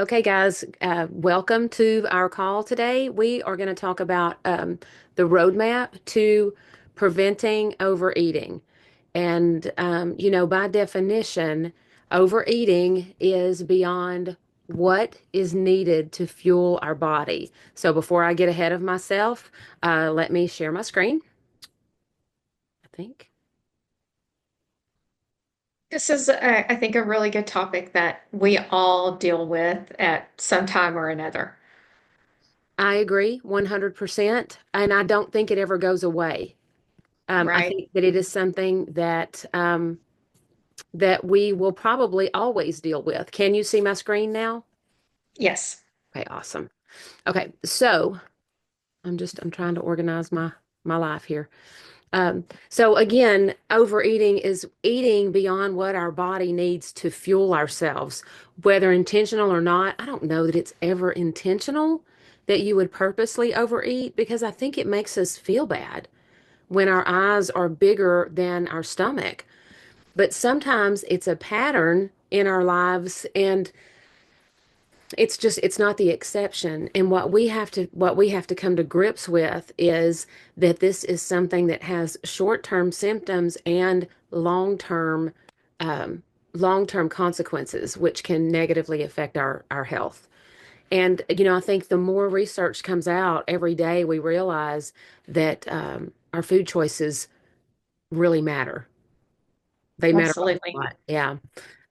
Okay, guys, welcome to our call today. We are going to talk about the roadmap to preventing overeating. By definition, overeating is beyond what is needed to fuel our body. So before I get ahead of myself, let me share my screen, I think. This is, I think, a really good topic that we all deal with at some time or another, I agree 100%, and I don't think it ever goes away. I right? think that it is something that we will probably always deal with. Can you see my screen now? Yes. Okay, awesome. Okay, so I'm trying to organize my life here. So again, overeating is eating beyond what our body needs to fuel ourselves, whether intentional or not. I don't know that it's ever intentional that you would purposely overeat because I think it makes us feel bad when our eyes are bigger than our stomach. But sometimes it's a pattern in our lives, and it's not the exception. And what we have to come to grips with is that this is something that has short-term symptoms and long-term um, long-term consequences, which can negatively affect our health. And I think the more research comes out every day, we realize that our food choices really matter. They matter a Absolutely. lot. Yeah.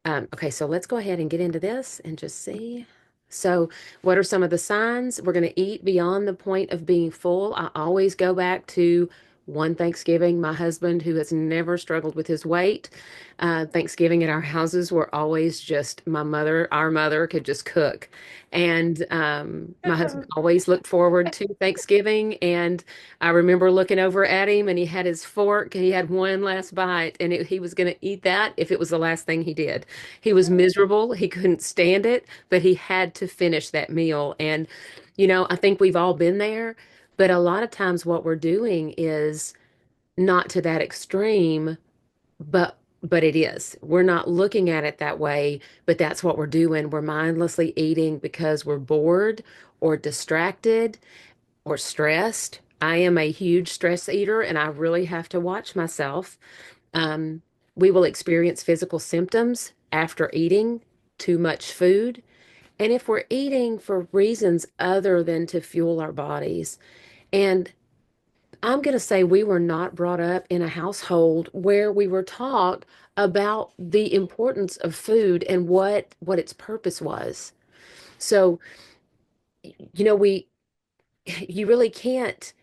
Okay, so let's go ahead and get into this and just see. So, what are some of the signs? We're going to eat beyond the point of being full. I always go back to one Thanksgiving. My husband, who has never struggled with his weight, Thanksgiving at our houses were always just our mother could just cook. And my husband always looked forward to Thanksgiving. And I remember looking over at him and he had his fork and he had one last bite and he was going to eat that if it was the last thing he did. He was miserable. He couldn't stand it, but he had to finish that meal. And, I think we've all been there, but a lot of times what we're doing is not to that extreme, but it is. We're not looking at it that way, but that's what we're doing. We're mindlessly eating because we're bored or distracted or stressed. I am a huge stress eater and I really have to watch myself. Um, we will experience physical symptoms after eating too much food. And if we're eating for reasons other than to fuel our bodies, and I'm going to say we were not brought up in a household where we were taught about the importance of food and what its purpose was. So, we you really can't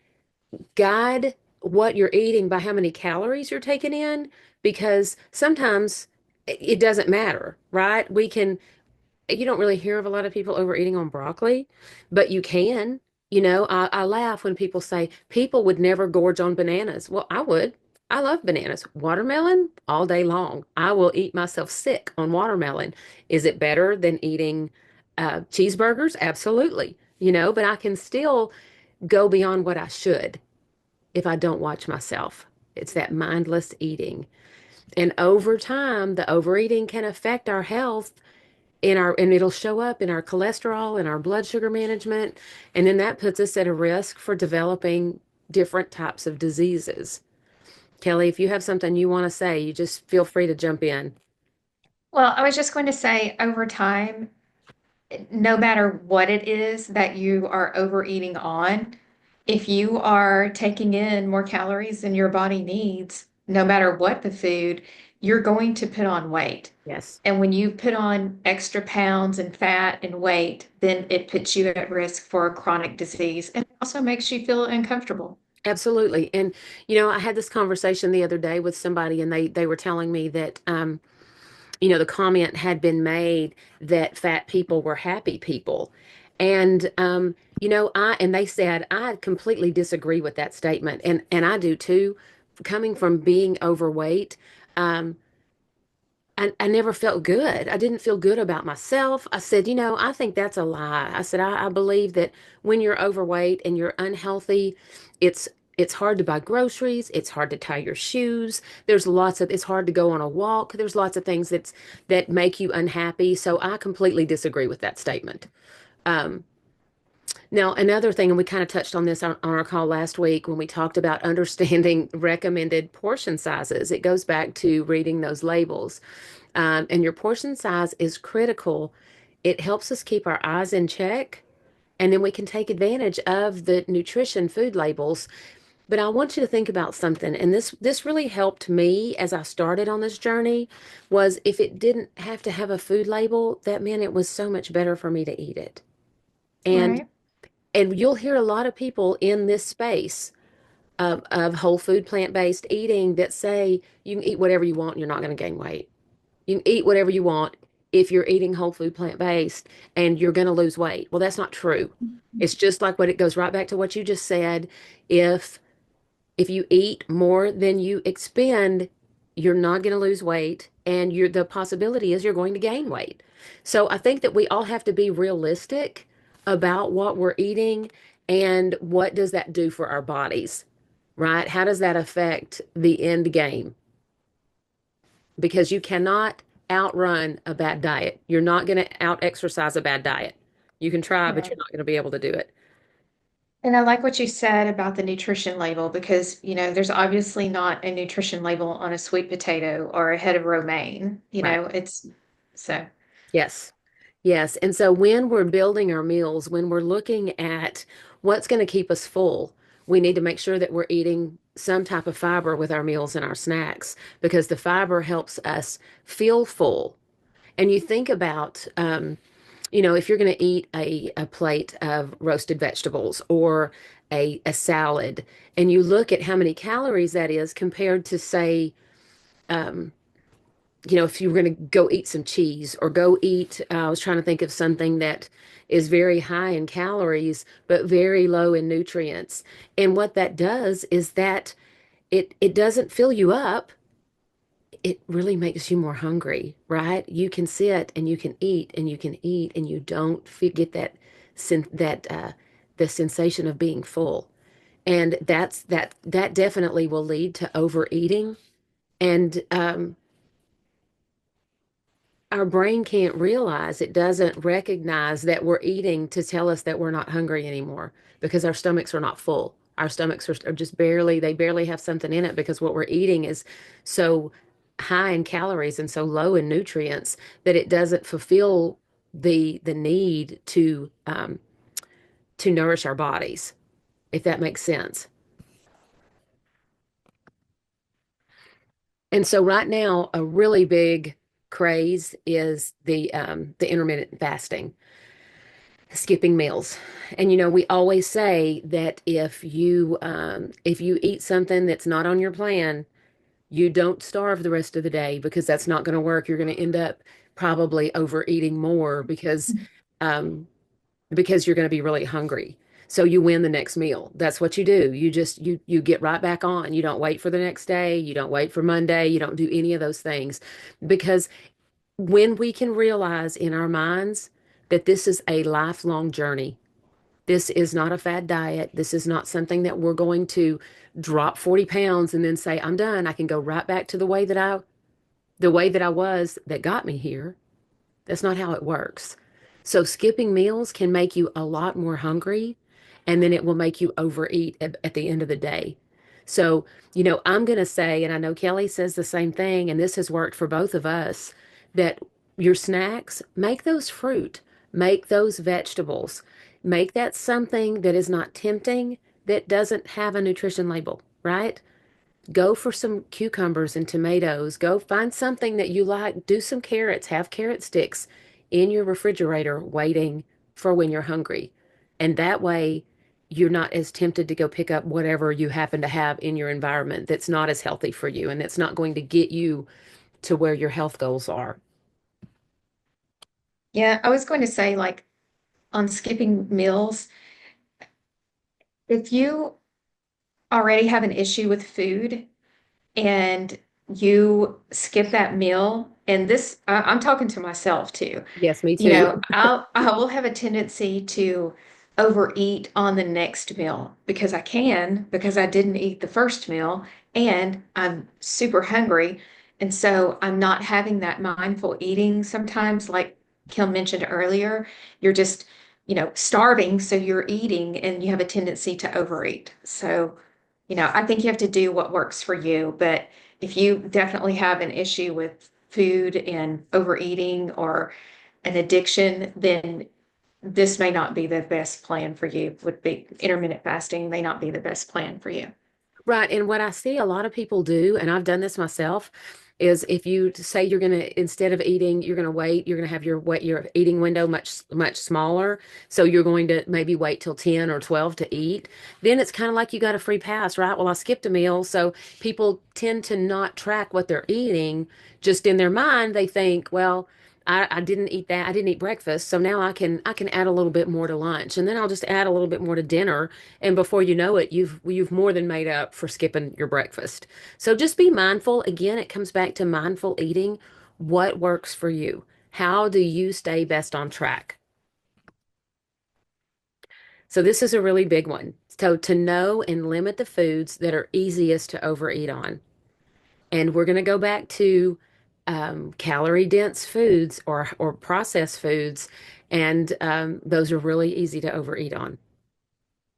guide what you're eating by how many calories you're taking in because sometimes it doesn't matter, right? You don't really hear of a lot of people overeating on broccoli, but you can. I laugh when people say people would never gorge on bananas. Well, I would. I love bananas. Watermelon all day long. I will eat myself sick on watermelon. Is it better than eating cheeseburgers? Absolutely. But I can still go beyond what I should if I don't watch myself. It's that mindless eating. And over time, the overeating can affect our health and it'll show up in our cholesterol and our blood sugar management. And then that puts us at a risk for developing different types of diseases. Kelly, if you have something you want to say, you just feel free to jump in. Well, I was just going to say over time, no matter what it is that you are overeating on, if you are taking in more calories than your body needs, no matter what the food, you're going to put on weight. Yes. And when you put on extra pounds and fat and weight, then it puts you at risk for a chronic disease and also makes you feel uncomfortable. Absolutely. And I had this conversation the other day with somebody and they were telling me that the comment had been made that fat people were happy people. And they said I completely disagree with that statement, and I do too. Coming from being overweight, um, I never felt good. I didn't feel good about myself. I said, I think that's a lie. I said, I believe that when you're overweight and you're unhealthy, it's it's hard to buy groceries, it's hard to tie your shoes. There's lots of it's hard to go on a walk. There's lots of things that make you unhappy. So I completely disagree with that statement. Um, Now, another thing, and we kind of touched on this on our call last week when we talked about understanding recommended portion sizes. It goes back to reading those labels. And your portion size is critical. It helps us keep our eyes in check, and then we can take advantage of the nutrition food labels. But I want you to think about something, and this really helped me as I started on this journey, was if it didn't have to have a food label, that meant it was so much better for me to eat it. And Right. and you'll hear a lot of people in this space of whole food plant-based eating that say you can eat whatever you want and you're not going to gain weight. You can eat whatever you want if you're eating whole food plant-based and you're going to lose weight. Well, that's not true. It's just like what it goes right back to what you just said. If if you eat more than you expend, you're not going to lose weight, and the possibility is you're going to gain weight. So I think that we all have to be realistic about what we're eating and what does that do for our bodies, right? How does that affect the end game? Because you cannot outrun a bad diet. You're not going to out exercise a bad diet. You can try, but Right. you're not going to be able to do it. And I like what you said about the nutrition label because, there's obviously not a nutrition label on a sweet potato or a head of romaine. Right. It's so. Yes. Yes. And so when we're building our meals, when we're looking at what's going to keep us full, we need to make sure that we're eating some type of fiber with our meals and our snacks because the fiber helps us feel full. And you think about, if you're going to eat a plate of roasted vegetables or a salad, and you look at how many calories that is compared to, say, um, if you were going to go eat some cheese or go eat, I was trying to think of something that is very high in calories, but very low in nutrients. And what that does is that it doesn't fill you up. It really makes you more hungry, right? You can sit and you can eat and you can eat and you don't get the sensation of being full. And that definitely will lead to overeating. And our brain can't realize, it doesn't recognize that we're eating to tell us that we're not hungry anymore because our stomachs are not full. Our stomachs are just they barely have something in it because what we're eating is so high in calories and so low in nutrients that it doesn't fulfill the need to nourish our bodies, if that makes sense. And so right now, a really big craze is the intermittent fasting, skipping meals. And we always say that if you eat something that's not on your plan, you don't starve the rest of the day because that's not going to work. You're going to end up probably overeating more um, because you're going to be really hungry. So you win the next meal. That's what you do. You get right back on. You don't wait for the next day. You don't wait for Monday. You don't do any of those things because when we can realize in our minds that this is a lifelong journey. This is not a fad diet. This is not something that we're going to drop 40 pounds and then say, I'm done. I can go right back to the way that I was that got me here. That's not how it works. So skipping meals can make you a lot more hungry, and then it will make you overeat at the end of the day. So, I'm going to say, and I know Kelly says the same thing, and this has worked for both of us, that your snacks, make those fruit, make those vegetables, make that something that is not tempting, that doesn't have a nutrition label, right? Go for some cucumbers and tomatoes. Go find something that you like. Do some carrots. Have carrot sticks in your refrigerator waiting for when you're hungry. And that way, you're not as tempted to go pick up whatever you happen to have in your environment that's not as healthy for you and that's not going to get you to where your health goals are. Yeah, I was going to say, like, on skipping meals, if you already have an issue with food and you skip that meal, and I'm talking to myself too. Yes, me too. I will have a tendency to overeat on the next meal because I can, because I didn't eat the first meal and I'm super hungry. And so I'm not having that mindful eating sometimes, like Kim mentioned earlier. You're just, starving, so you're eating and you have a tendency to overeat. So, I think you have to do what works for you. But if you definitely have an issue with food and overeating or an addiction, then this may not be the best plan for you. Would be intermittent fasting may not be the best plan for you. Right. And what I see a lot of people do, and I've done this myself, is if you say you're going to, instead of eating, you're going to wait, you're going to have your eating window much smaller. So you're going to maybe wait till 10 or 12 to eat. Then it's kind of like you got a free pass, right? Well, I skipped a meal. So people tend to not track what they're eating. Just in their mind, they think, well, I didn't eat that. I didn't eat breakfast. So now I can add a little bit more to lunch. And then I'll just add a little bit more to dinner. And before you know it, you've more than made up for skipping your breakfast. So just be mindful. Again, it comes back to mindful eating. What works for you? How do you stay best on track? So this is a really big one. So to know and limit the foods that are easiest to overeat on. And we're going to go back to calorie dense foods or processed foods. And those are really easy to overeat on.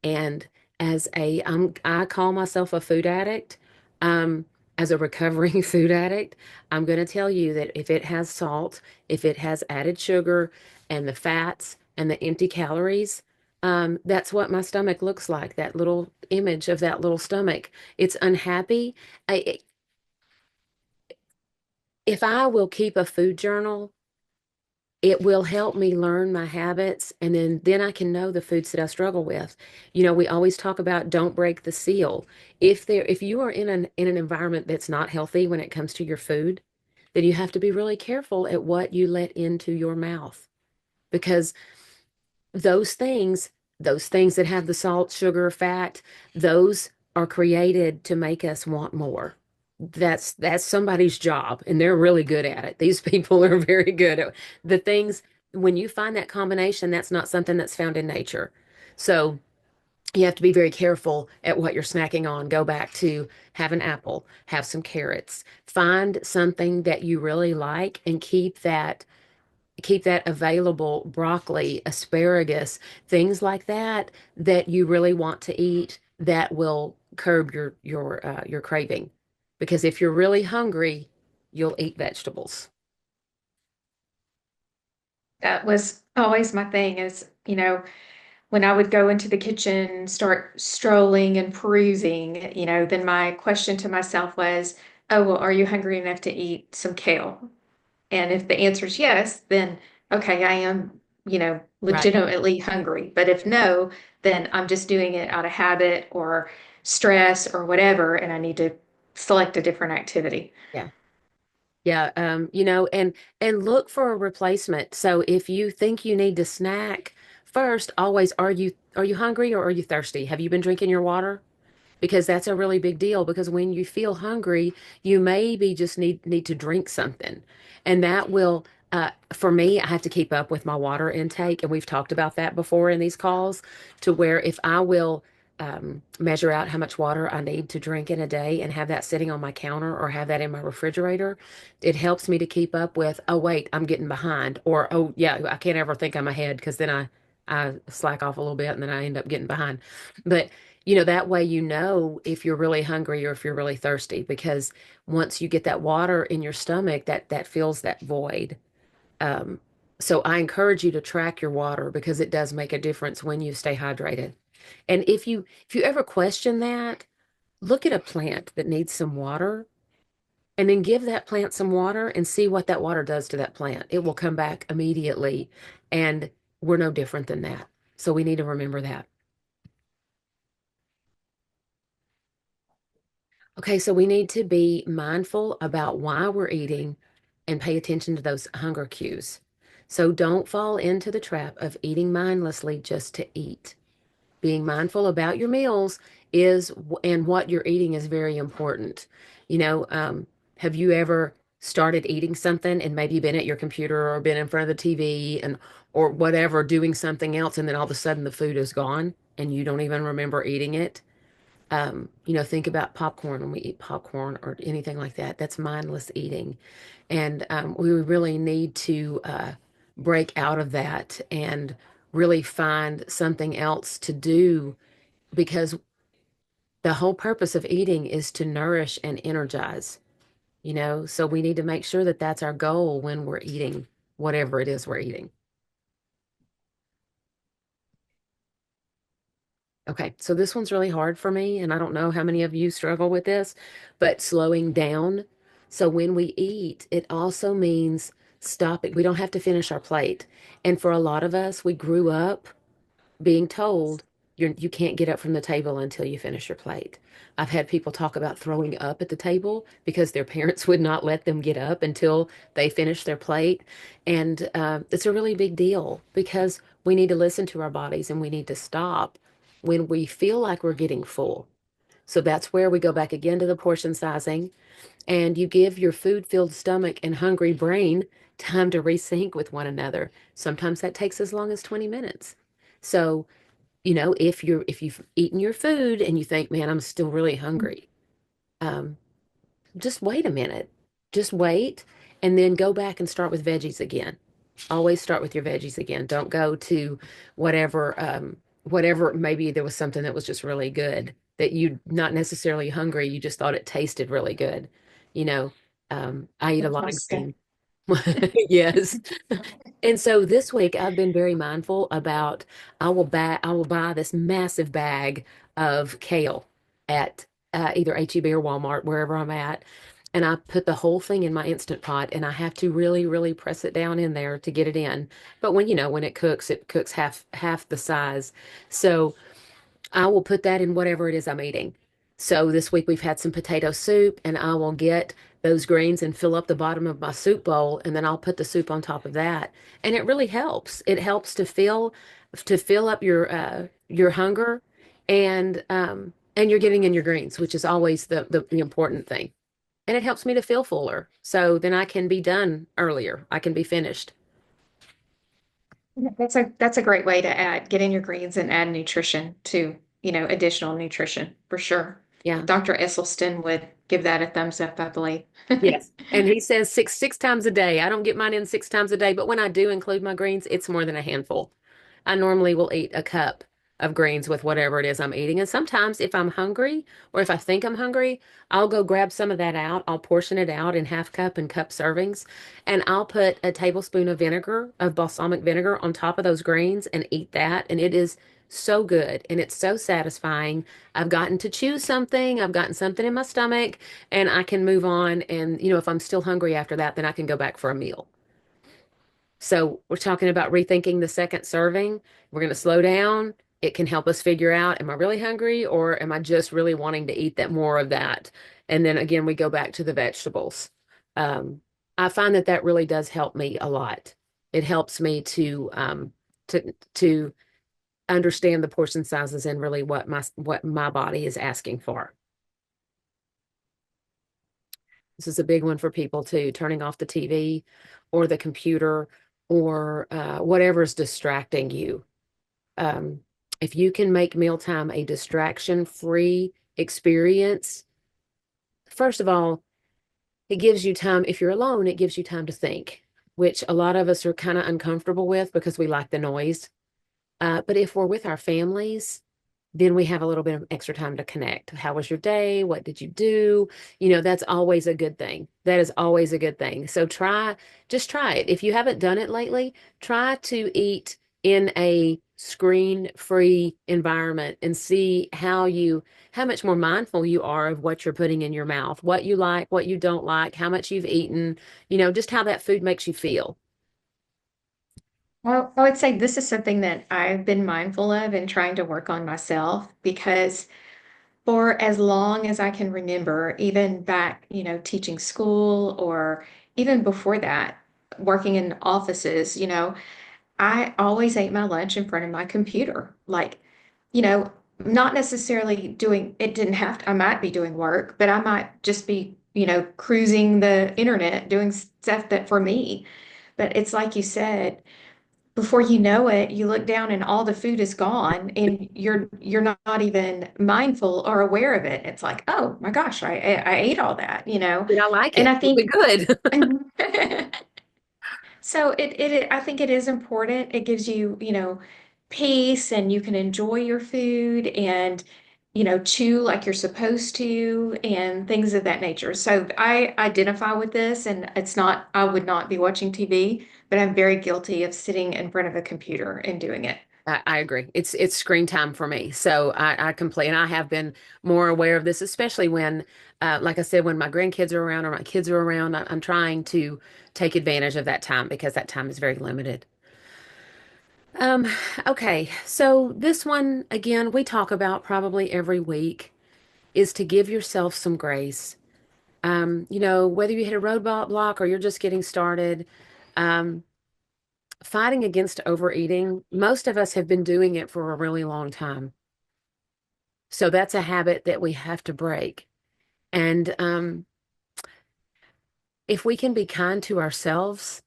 And I call myself a food addict. Um, as a recovering food addict, I'm going to tell you that if it has salt, if it has added sugar and the fats and the empty calories, that's what my stomach looks like. That little image of that little stomach. It's unhappy. I, if I will keep a food journal, it will help me learn my habits, and then I can know the foods that I struggle with. We always talk about don't break the seal. If you are in an environment that's not healthy when it comes to your food, then you have to be really careful at what you let into your mouth, because those things, those things that have the salt, sugar, fat, those are created to make us want more. That's somebody's job, and they're really good at it. These people are very good at the things. When you find that combination, that's not something that's found in nature. So you have to be very careful at what you're snacking on. Go back to have an apple, have some carrots, find something that you really like and keep that available, broccoli, asparagus, things like that that you really want to eat that will curb your craving. Because if you're really hungry, you'll eat vegetables. That was always my thing is, when I would go into the kitchen, start strolling and perusing, then my question to myself was, oh, well, are you hungry enough to eat some kale? And if the answer is yes, then okay, I am, Right. legitimately hungry. But if no, then I'm just doing it out of habit or stress or whatever, and I need to select a different activity. Yeah. Yeah, and look for a replacement. So if you think you need to snack, first, always are you hungry or are you thirsty? Have you been drinking your water? Because that's a really big deal, because when you feel hungry, you maybe just need to drink something. And that will for me, I have to keep up with my water intake, and we've talked about that before in these calls, to where if I will measure out how much water I need to drink in a day and have that sitting on my counter or have that in my refrigerator, it helps me to keep up with, oh wait, I'm getting behind, or oh yeah, I can't ever think I'm ahead, because then I slack off a little bit and then I end up getting behind. But that way if you're really hungry or if you're really thirsty, because once you get that water in your stomach, that fills that void. Um, so I encourage you to track your water, because it does make a difference when you stay hydrated. And if you ever question that, look at a plant that needs some water and then give that plant some water and see what that water does to that plant. It will come back immediately, and we're no different than that. So we need to remember that. Okay, so we need to be mindful about why we're eating and pay attention to those hunger cues. So don't fall into the trap of eating mindlessly just to eat. Being mindful about your meals and what you're eating is very important. You know, have you ever started eating something and maybe been at your computer or been in front of the TV and or whatever doing something else and then all of a sudden the food is gone and you don't even remember eating it. Think about popcorn when we eat popcorn or anything like that. That's mindless eating. And we really need to break out of that and really find something else to do because the whole purpose of eating is to nourish and energize, so we need to make sure that that's our goal when we're eating whatever it is we're eating. Okay, so this one's really hard for me, and I don't know how many of you struggle with this, but slowing down. So when we eat, it also means stopping. We don't have to finish our plate. And for a lot of us, we grew up being told you can't get up from the table until you finish your plate. I've had people talk about throwing up at the table because their parents would not let them get up until they finished their plate. And it's a really big deal because we need to listen to our bodies and we need to stop when we feel like we're getting full. So that's where we go back again to the portion sizing and you give your food-filled stomach and hungry brain time to resync with one another. Sometimes that takes as long as 20 minutes. So if you've eaten your food and you think, man, I'm still really hungry, um, just wait a minute. Just wait and then go back and start with veggies again. Always start with your veggies again. Don't go to whatever maybe there was something that was just really good that you not necessarily hungry, you just thought it tasted really good. You know, I eat The a lot of pasta. greens. Yes. And so this week I've been very mindful about I will buy this massive bag of kale at either HEB or Walmart, wherever I'm at. And I put the whole thing in my Instant Pot and I have to really, really press it down in there to get it in. But when it cooks half the size. So I will put that in whatever it is I'm eating. So this week we've had some potato soup, and I will get those greens and fill up the bottom of my soup bowl, and then I'll put the soup on top of that. And it really helps. It helps to fill up your hunger, and you're getting in your greens, which is always the important thing. And it helps me to feel fuller. So then I can be done earlier. I can be finished. Yeah, that's a great way to get in your greens and add nutrition to, additional nutrition for sure. Yeah. Dr. Esselstyn would give that a thumbs up, I believe. Yes. And he says six times a day. I don't get mine in 6 times a day, but when I do include my greens, it's more than a handful. I normally will eat a cup of greens with whatever it is I'm eating. And sometimes if I'm hungry or if I think I'm hungry, I'll go grab some of that out. I'll portion it out in half cup and cup servings. And I'll put a tablespoon of vinegar, of balsamic vinegar on top of those greens and eat that. And it is so good and it's so satisfying. I've gotten to choose something. I've gotten something in my stomach and I can move on. And, if I'm still hungry after that, then I can go back for a meal. So we're talking about rethinking the second serving. We're going to slow down. It can help us figure out, am I really hungry or am I just really wanting to eat that more of that? And then again, we go back to the vegetables. Um, I find that that really does help me a lot. It helps me to understand the portion sizes and really what my body is asking for. This is a big one for people too, turning off the TV or the computer or whatever's distracting you. Um, if you can make mealtime a distraction-free experience, first of all, it gives you time. If you're alone, it gives you time to think, which a lot of us are kind of uncomfortable with because we like the noise. But if we're with our families, then we have a little bit of extra time to connect. How was your day? What did you do? That's always a good thing. That is always a good thing. So just try it. If you haven't done it lately, try to eat in a screen-free environment and see how much more mindful you are of what you're putting in your mouth, what you like, what you don't like, how much you've eaten, just how that food makes you feel. Well, I would say this is something that I've been mindful of and trying to work on myself because for as long as I can remember, even back, teaching school or even before that, working in offices, I always ate my lunch in front of my computer. Like, you know, not necessarily doing, it didn't have to, I might be doing work, but I might just be, cruising the internet, doing stuff that for me. But it's like you said, before you know it, you look down and all the food is gone and you're not even mindful or aware of it. It's like, oh my gosh, I ate all that, you know. Did I like And it? I Was it think good? so I think it is important. It gives you, peace and you can enjoy your food and, chew like you're supposed to and things of that nature. So I identify with this and I would not be watching TV, but I'm very guilty of sitting in front of a computer and doing it. I agree. It's screen time for me. So I complain. I have been more aware of this, especially when, like I said, when my grandkids are around or my kids are around, I'm trying to take advantage of that time because that time is very limited. Um, okay. So this one, again, we talk about probably every week is to give yourself some grace. Whether you hit a roadblock block or you're just getting started, um, fighting against overeating, most of us have been doing it for a really long time. So that's a habit that we have to break. And if we can be kind to ourselves,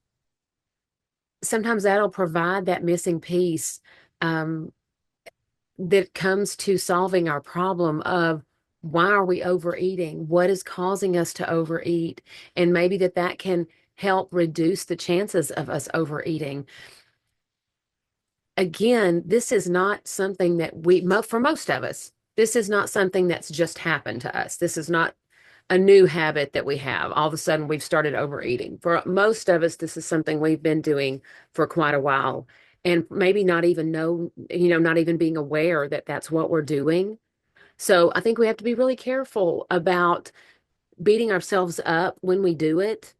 sometimes that'll provide that missing piece um, that comes to solving our problem of why are we overeating? What is causing us to overeat? And maybe that can help reduce the chances of us overeating. Again, this is not something that for most of us, this is not something that's just happened to us. This is not a new habit that we have. All of a sudden, we've started overeating. For most of us, this is something we've been doing for quite a while, and maybe not even not even being aware that that's what we're doing. So I think we have to be really careful about beating ourselves up when we do it.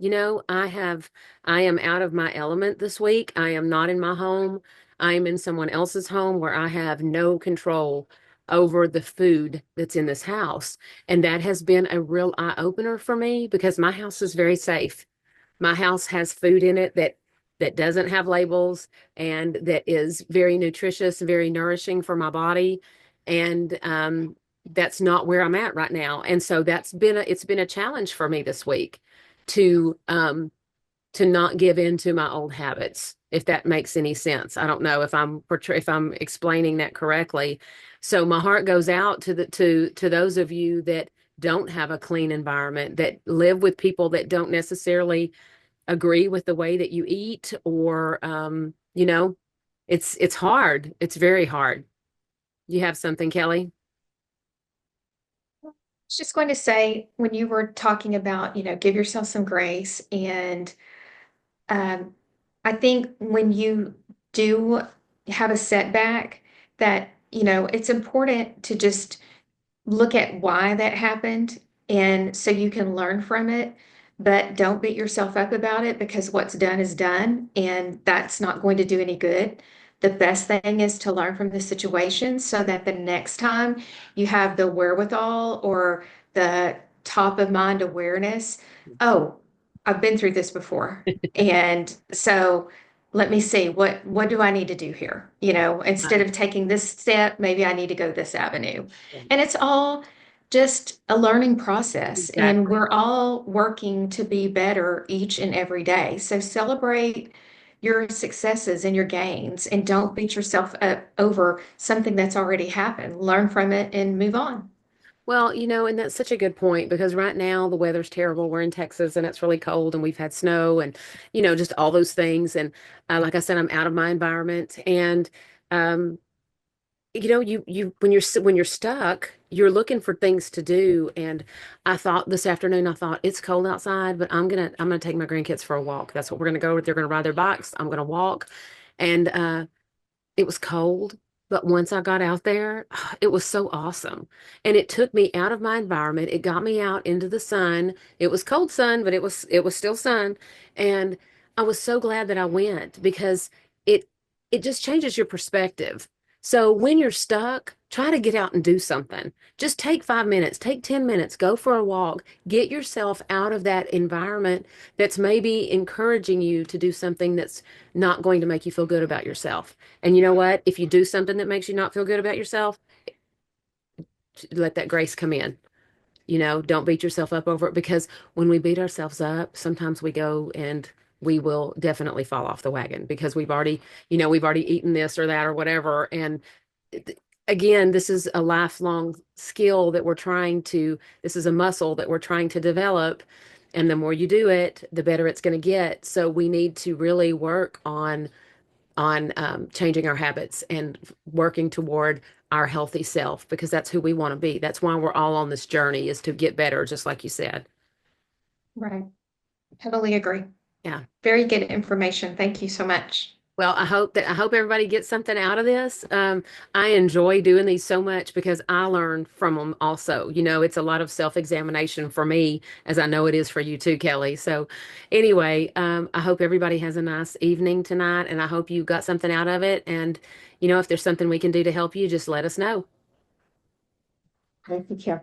I am out of my element this week. I am not in my home. I am in someone else's home where I have no control over the food that's in this house. And that has been a real eye opener for me because my house is very safe. My house has food in it that doesn't have labels and that is very nutritious, very nourishing for my body. And that's not where I'm at right now. And so it's been a challenge for me this week to to not give in to my old habits, if that makes any sense. I don't know if I'm explaining that correctly. So my heart goes out to those of you that don't have a clean environment, that live with people that don't necessarily agree with the way that you eat, or it's hard. It's very hard. You have something, Kelly? I was just going to say, when you were talking about, give yourself some grace, and um, I think when you do have a setback, that, it's important to just look at why that happened and so you can learn from it, but don't beat yourself up about it because what's done is done and that's not going to do any good. The best thing is to learn from the situation so that the next time you have the wherewithal or the top of mind awareness. Oh, I've been through this before. And so let me see what do I need to do here? Instead Right. of taking this step, maybe I need to go this avenue. And it's all just a learning process, and Exactly. we're all working to be better each and every day. So celebrate your successes and your gains, and don't beat yourself up over something that's already happened. Learn from it and move on. Well, and that's such a good point because right now the weather's terrible. We're in Texas and it's really cold and we've had snow and, just all those things. And like I said, I'm out of my environment. And, um, when you're stuck, you're looking for things to do. And I thought this afternoon, I thought it's cold outside, but I'm gonna take my grandkids for a walk. That's what we're gonna go. They're gonna ride their bikes. I'm gonna walk. And, it was cold, but once I got out there, it was so awesome. And it took me out of my environment. It got me out into the sun. It was cold sun, but it was still sun. And I was so glad that I went because it it just changes your perspective. So when you're stuck, try to get out and do something. Just take 5 minutes, take 10 minutes, go for a walk, get yourself out of that environment that's maybe encouraging you to do something that's not going to make you feel good about yourself. And you know what? If you do something that makes you not feel good about yourself, let that grace come in. Don't beat yourself up over it because when we beat ourselves up, sometimes we go and we will definitely fall off the wagon because we've already eaten this or that or whatever. And it- again, this is a lifelong skill that this is a muscle that we're trying to develop. And the more you do it, the better it's going to get. So we need to really work on changing our habits and working toward our healthy self because that's who we want to be. That's why we're all on this journey is to get better, just like you said. Right. Totally agree. Yeah. Very good information. Thank you so much. Well, I hope everybody gets something out of this. I enjoy doing these so much because I learn from them also. It's a lot of self-examination for me, as I know it is for you too, Kelly. So anyway, I hope everybody has a nice evening tonight, and I hope you got something out of it. And if there's something we can do to help you, just let us know. Thank you.